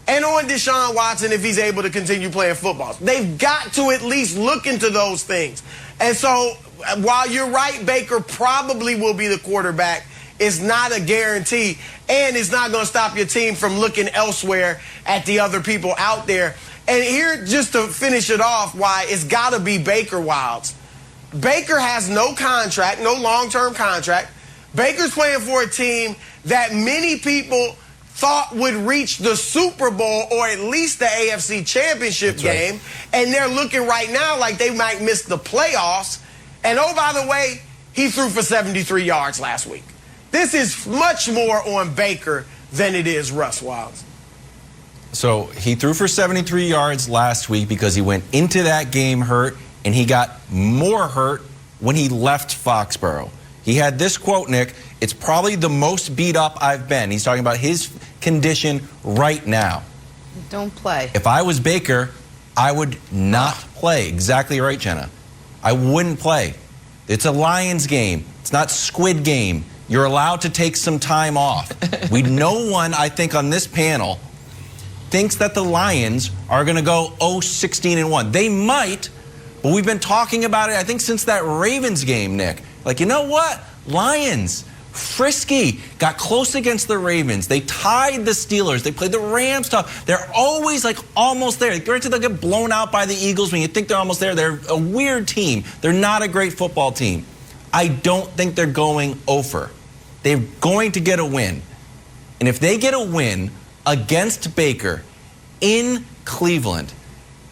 and on Deshaun Watson if he's able to continue playing football. They've got to at least look into those things. And so while you're right, Baker probably will be the quarterback, it's not a guarantee, and it's not going to stop your team from looking elsewhere at the other people out there. And here, just to finish it off, why it's got to be Baker Wilds. Baker has no contract, no long-term contract. Baker's playing for a team that many people thought would reach the Super Bowl or at least the AFC Championship game, right. And they're looking right now like they might miss the playoffs. And oh, by the way, he threw for 73 yards last week. This is much more on Baker than it is Russ Wilds. So he threw for 73 yards last week because he went into that game hurt, and he got more hurt when he left Foxborough. He had this quote, Nick, "It's probably the most beat up I've been." He's talking about his condition right now. Don't play. If I was Baker, I would not play. Exactly right, Jenna. I wouldn't play. It's a Lions game. It's not Squid Game. You're allowed to take some time off. No one, I think, on this panel thinks that the Lions are going to go 0-16-1. They might, but we've been talking about it, I think, since that Ravens game, Nick. Like, you know what? Lions, frisky, got close against the Ravens. They tied the Steelers. They played the Rams tough. They're always, like, almost there. Granted, they'll get blown out by the Eagles when you think they're almost there. They're a weird team. They're not a great football team. I don't think they're going over. They're going to get a win. And if they get a win against Baker in Cleveland,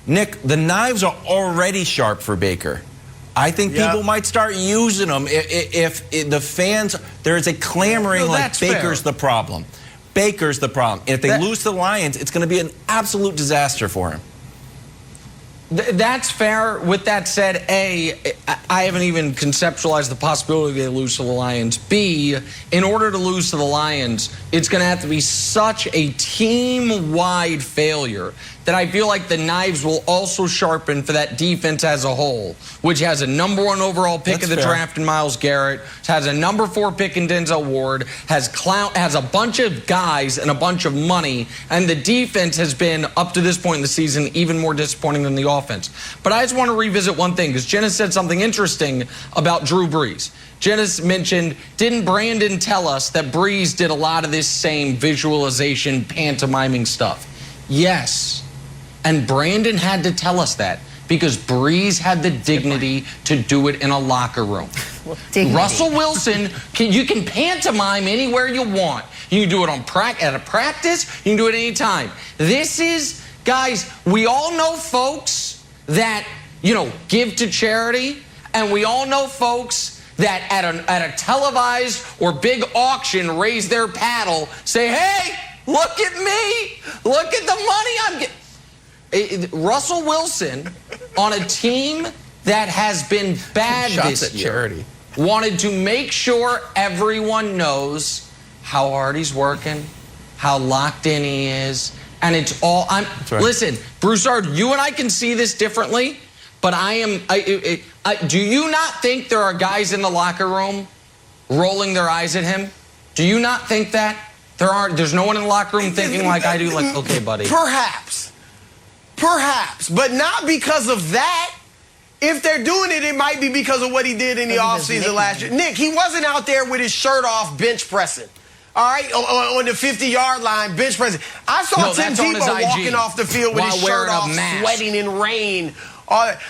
Nick, the knives are already sharp for Baker. I think people might start using them if the fans, there is a clamoring like Baker's the problem. Baker's the problem. And if they lose to the Lions, it's going to be an absolute disaster for him. That's fair. With that said, A, I haven't even conceptualized the possibility they lose to the Lions. B, in order to lose to the Lions, it's going to have to be such a team-wide failure that I feel like the knives will also sharpen for that defense as a whole, which has a #1 overall pick of the draft in Myles Garrett, has a #4 pick in Denzel Ward, has a bunch of guys and a bunch of money, and the defense has been, up to this point in the season, even more disappointing than the offense. But I just want to revisit one thing, because Jenna said something interesting about Drew Brees. Jenna mentioned, didn't Brandon tell us that Brees did a lot of this same visualization, pantomiming stuff? Yes. And Brandon had to tell us that because Brees had the dignity to do it in a locker room. Russell Wilson, you can pantomime anywhere you want. You can do it at a practice. You can do it anytime. This is, guys, we all know folks that, give to charity, and we all know folks that at a televised or big auction raise their paddle, say, hey, look at me. Look at the money I'm getting. Russell Wilson, on a team that has been bad this year, wanted to make sure everyone knows how hard he's working, how locked in he is, and it's all. Listen, Broussard, you and I can see this differently, but do you not think there are guys in the locker room rolling their eyes at him? Do you not think that? There's no one in the locker room thinking like I do, like, okay, buddy. Perhaps, but not because of that. If they're doing it, it might be because of what he did in the offseason last year. Nick, he wasn't out there with his shirt off bench pressing. All right, on the 50-yard line, bench pressing. I saw Tim Tebow walking off the field with his shirt off, sweating in rain. Another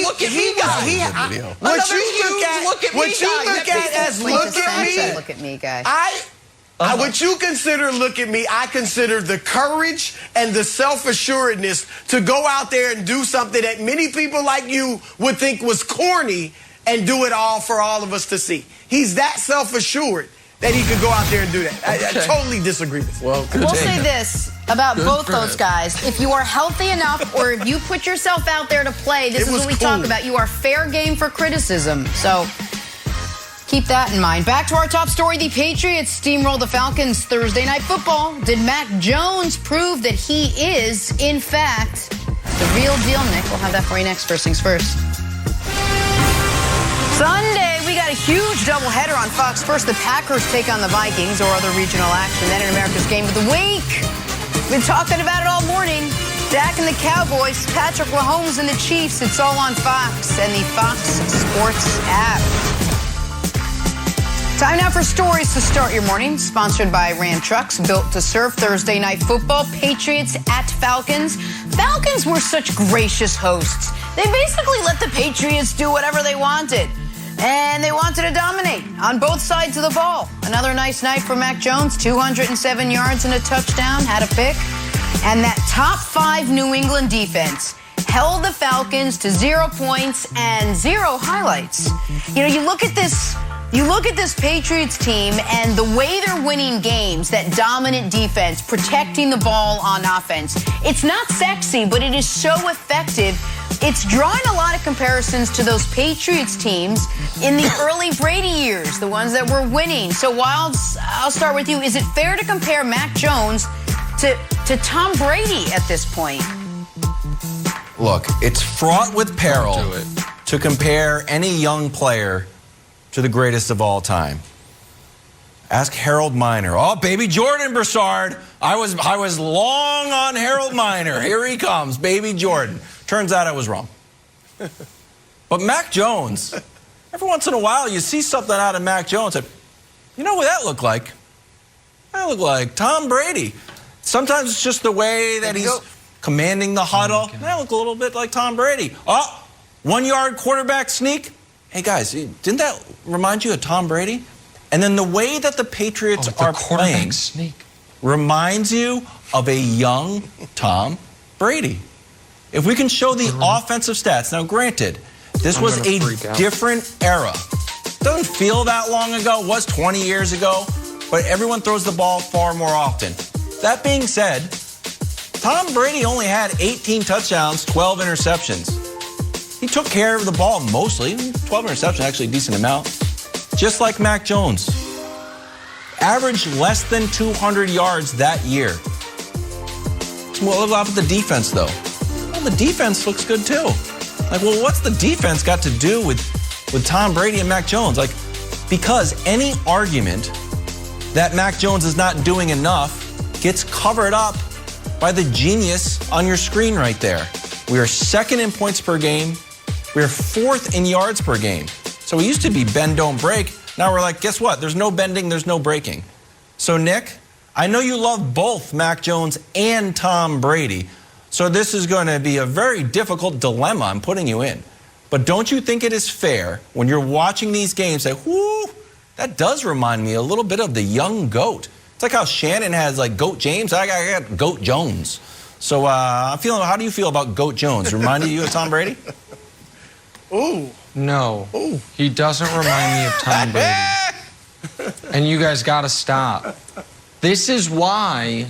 look at me guy. What you consider look at me, I consider the courage and the self-assuredness to go out there and do something that many people like you would think was corny and do it all for all of us to see. He's that self-assured that he could go out there and do that. I totally disagree with you. We'll say this about both those guys. If you are healthy enough or if you put yourself out there to play, this is what we talk about. You are fair game for criticism. So keep that in mind. Back to our top story. The Patriots steamrolled the Falcons Thursday Night Football. Did Mac Jones prove that he is, in fact, the real deal, Nick? We'll have that for you next. First things first. Sunday, we got a huge doubleheader on Fox. First, the Packers take on the Vikings or other regional action. Then in America's Game of the Week. We've been talking about it all morning. Dak and the Cowboys, Patrick Mahomes and the Chiefs. It's all on Fox and the Fox Sports app. Time now for stories to start your morning. Sponsored by Ram Trucks, built to serve. Thursday Night Football, Patriots at Falcons. Falcons were such gracious hosts. They basically let the Patriots do whatever they wanted. And they wanted to dominate on both sides of the ball. Another nice night for Mac Jones, 207 yards and a touchdown, had a pick. And that top 5 New England defense held the Falcons to 0 points and 0 highlights. You look at this Patriots team and the way they're winning games, that dominant defense, protecting the ball on offense. It's not sexy, but it is so effective. It's drawing a lot of comparisons to those Patriots teams in the early Brady years, the ones that were winning. So, Wilds, I'll start with you. Is it fair to compare Mac Jones to Tom Brady at this point? Look, it's fraught with peril to compare any young player to the greatest of all time. Ask Harold Miner. Oh, baby Jordan, Broussard. I was long on Harold Miner. Here he comes, baby Jordan. Turns out I was wrong. But Mac Jones, every once in a while you see something out of Mac Jones. You know what that looked like? That looked like Tom Brady. Sometimes it's just the way that he's commanding the huddle. That looked a little bit like Tom Brady. Oh, 1-yard quarterback sneak. Hey, guys, didn't that remind you of Tom Brady? And then the way that the Patriots are playing reminds you of a young Tom Brady. If we can show the offensive stats. Now, granted, this was a different era. Doesn't feel that long ago. It was 20 years ago. But everyone throws the ball far more often. That being said, Tom Brady only had 18 touchdowns, 12 interceptions. He took care of the ball mostly. 12 interceptions, actually a decent amount. Just like Mac Jones. Averaged less than 200 yards that year. Well, look at the defense, though. Well, the defense looks good, too. Like, well, what's the defense got to do with Tom Brady and Mac Jones? Like, because any argument that Mac Jones is not doing enough gets covered up by the genius on your screen right there. We are second in points per game. We are fourth in yards per game. So we used to be bend, don't break. Now we're like, guess what? There's no bending, there's no breaking. So, Nick, I know you love both Mac Jones and Tom Brady. So this is going to be a very difficult dilemma I'm putting you in. But don't you think it is fair when you're watching these games, say, whoo, that does remind me a little bit of the young GOAT. It's like how Shannon has like GOAT James, I got GOAT Jones. So how do you feel about GOAT Jones? Reminded you of Tom Brady? Ooh. No. Ooh. He doesn't remind me of Tom Brady. And you guys got to stop. This is why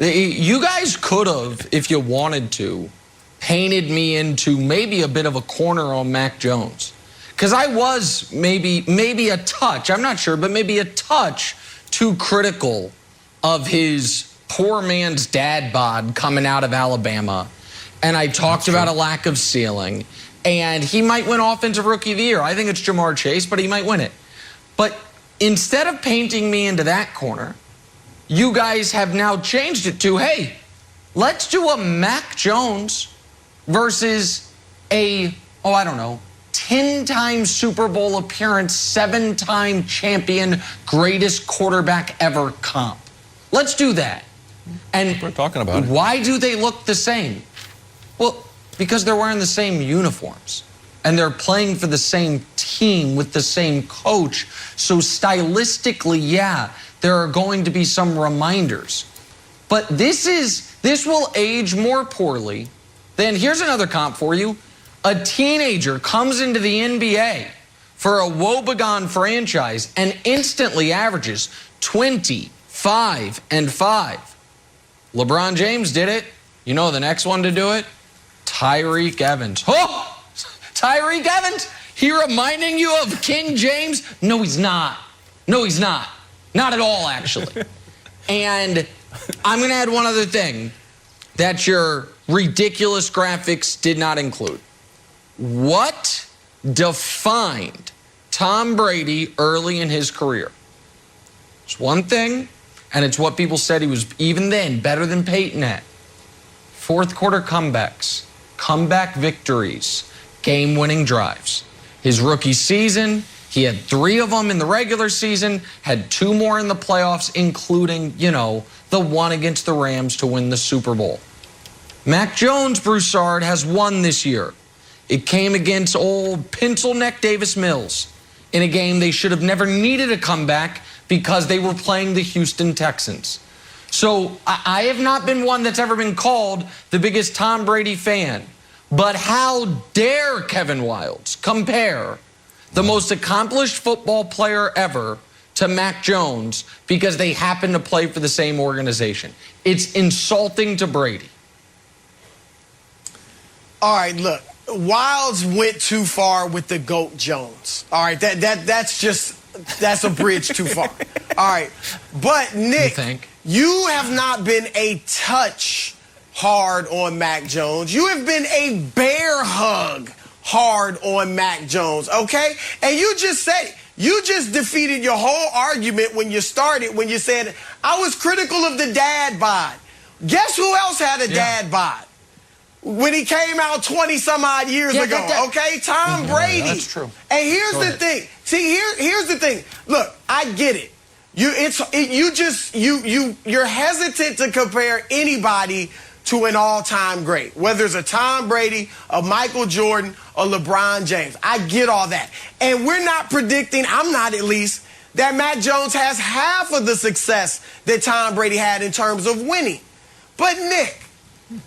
you guys could have, if you wanted to, painted me into maybe a bit of a corner on Mac Jones. Because I was maybe a touch, I'm not sure, but maybe a touch too critical of his poor man's dad bod coming out of Alabama. And I talked about a lack of ceiling. And he might win Offensive Rookie of the Year. I think it's Jamar Chase, but he might win it. But instead of painting me into that corner, you guys have now changed it to, hey, let's do a Mac Jones versus a, 10-time Super Bowl appearance, 7-time champion, greatest quarterback ever comp. Let's do that. And we're talking about it. Why do they look the same? Well, because they're wearing the same uniforms and they're playing for the same team with the same coach. So stylistically, yeah, there are going to be some reminders. But this will age more poorly than, here's another comp for you. A teenager comes into the NBA for a woebegone franchise and instantly averages 25 and 5. LeBron James did it. You know the next one to do it? Tyreek Evans. Oh! Tyreek Evans! He reminding you of King James? No, he's not. No, he's not. Not at all, actually. And I'm going to add one other thing that your ridiculous graphics did not include. What defined Tom Brady early in his career? It's one thing, and it's what people said he was, even then, better than Peyton at. Fourth quarter comebacks, comeback victories, game-winning drives. His rookie season, he had 3 of them in the regular season, had 2 more in the playoffs, including, the one against the Rams to win the Super Bowl. Mac Jones, Broussard, has won this year. It came against old pencil neck Davis Mills in a game they should have never needed a comeback because they were playing the Houston Texans. So I have not been one that's ever been called the biggest Tom Brady fan. But how dare Kevin Wildes compare the most accomplished football player ever to Mac Jones because they happen to play for the same organization? It's insulting to Brady. All right, look. Wildes went too far with the GOAT Jones. All right, that's a bridge too far. All right, but Nick, you have not been a touch hard on Mac Jones. You have been a bear hug hard on Mac Jones, okay? And you just defeated your whole argument when you started, when you said, I was critical of the dad bod. Guess who else had a dad bod? When he came out 20-some-odd years ago, okay? Tom Brady. That's true. And here's the thing. See, here's the thing. Look, I get it. You're hesitant to compare anybody to an all-time great, whether it's a Tom Brady, a Michael Jordan, or LeBron James. I get all that. And we're not predicting, I'm not at least, that Mac Jones has half of the success that Tom Brady had in terms of winning. But Nick,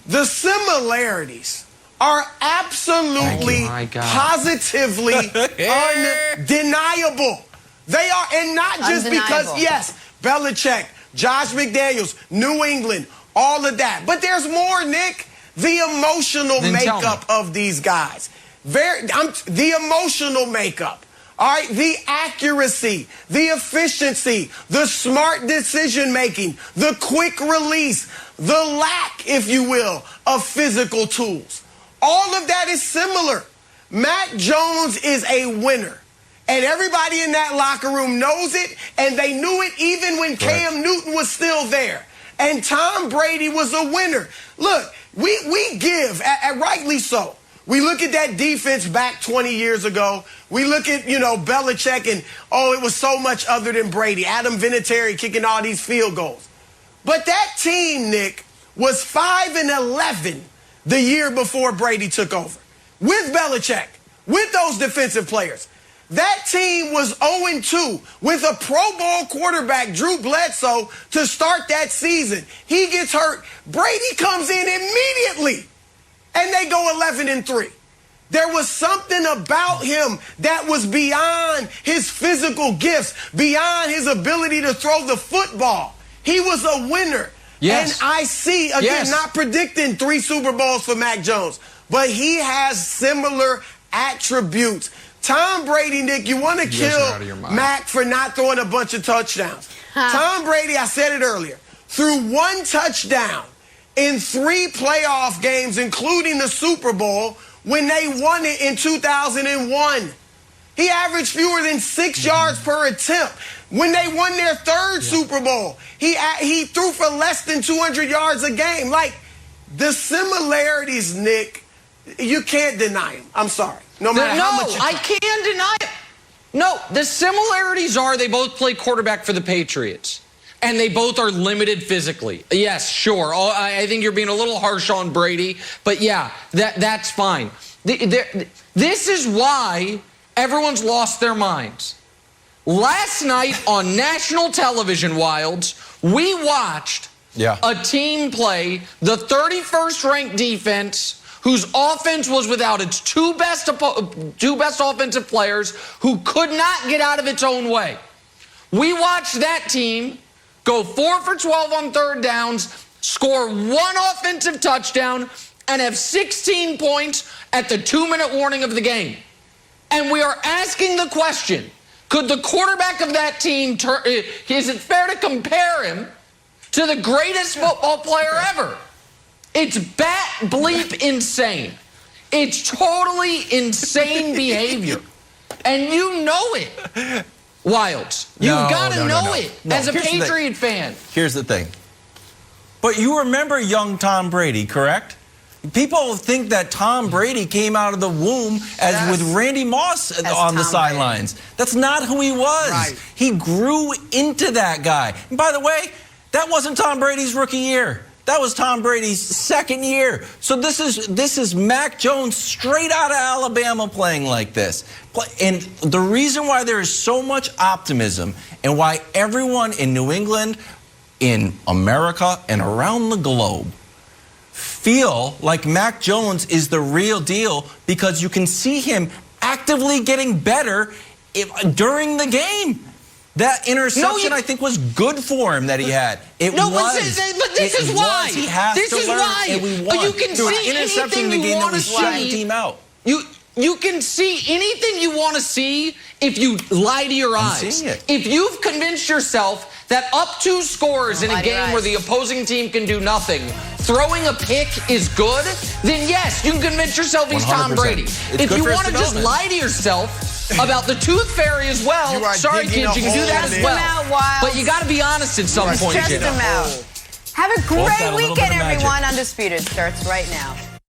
the similarities are absolutely, positively undeniable. They are, and not just because, yes, Belichick, Josh McDaniels, New England, all of that. But there's more, Nick. The emotional makeup of these guys. The emotional makeup. All right, the accuracy, the efficiency, the smart decision making, the quick release, the lack, if you will, of physical tools. All of that is similar. Mac Jones is a winner. And everybody in that locker room knows it, and they knew it even when Cam Newton was still there. And Tom Brady was a winner. Look, we give, and rightly so. We look at that defense back 20 years ago. We look at, Belichick and, it was so much other than Brady. Adam Vinatieri kicking all these field goals. But that team, Nick, was 5-11 the year before Brady took over. With Belichick, with those defensive players. That team was 0-2 with a Pro Bowl quarterback, Drew Bledsoe, to start that season. He gets hurt. Brady comes in immediately, and they go 11-3. There was something about him that was beyond his physical gifts, beyond his ability to throw the football. He was a winner. Yes. And I see, again, not predicting 3 Super Bowls for Mac Jones, but he has similar attributes. Tom Brady, Nick, you want to kill Mac for not throwing a bunch of touchdowns. Tom Brady, I said it earlier, threw 1 touchdown in 3 playoff games, including the Super Bowl, when they won it in 2001. He averaged fewer than 6 yards per attempt. When they won their 3rd Super Bowl, he threw for less than 200 yards a game. Like, the similarities, Nick, you can't deny them. I'm sorry. No matter how much I can deny it. No, the similarities are they both play quarterback for the Patriots. And they both are limited physically. Yes, sure. I think you're being a little harsh on Brady. But yeah, that's fine. This is why everyone's lost their minds. Last night on national television, Wilds, we watched a team play the 31st ranked defense whose offense was without its two best offensive players, who could not get out of its own way. We watched that team go 4 for 12 on 3rd downs, score 1 offensive touchdown, and have 16 points at the 2-minute warning of the game. And we are asking the question, could the quarterback of that team, is it fair to compare him to the greatest football player ever? It's bat bleep insane. It's totally insane behavior. And you know it, Wilds. You've got to know it as a Patriot fan. Here's the thing. But you remember young Tom Brady, correct? People think that Tom Brady came out of the womb with Randy Moss on the sidelines. That's not who he was. Right. He grew into that guy. And by the way, that wasn't Tom Brady's rookie year. That was Tom Brady's 2nd year. So this is Mac Jones straight out of Alabama playing like this. And the reason why there is so much optimism and why everyone in New England, in America, and around the globe feel like Mac Jones is the real deal, because you can see him actively getting better during the game. That interception, I think, was good for him that he had. But this is why. He has to learn, and we won. You can see anything you want to see. You can see anything you want to see if you lie to your eyes. If you've convinced yourself that up 2 scores in a game where the opposing team can do nothing, throwing a pick is good, then yes, you can convince yourself he's 100%. Tom Brady. If you want to just lie to yourself about the tooth fairy as well, sorry kids, you can do that as well. But you got to be honest at some point. Test them out. Have a great weekend, everyone. Undisputed starts right now.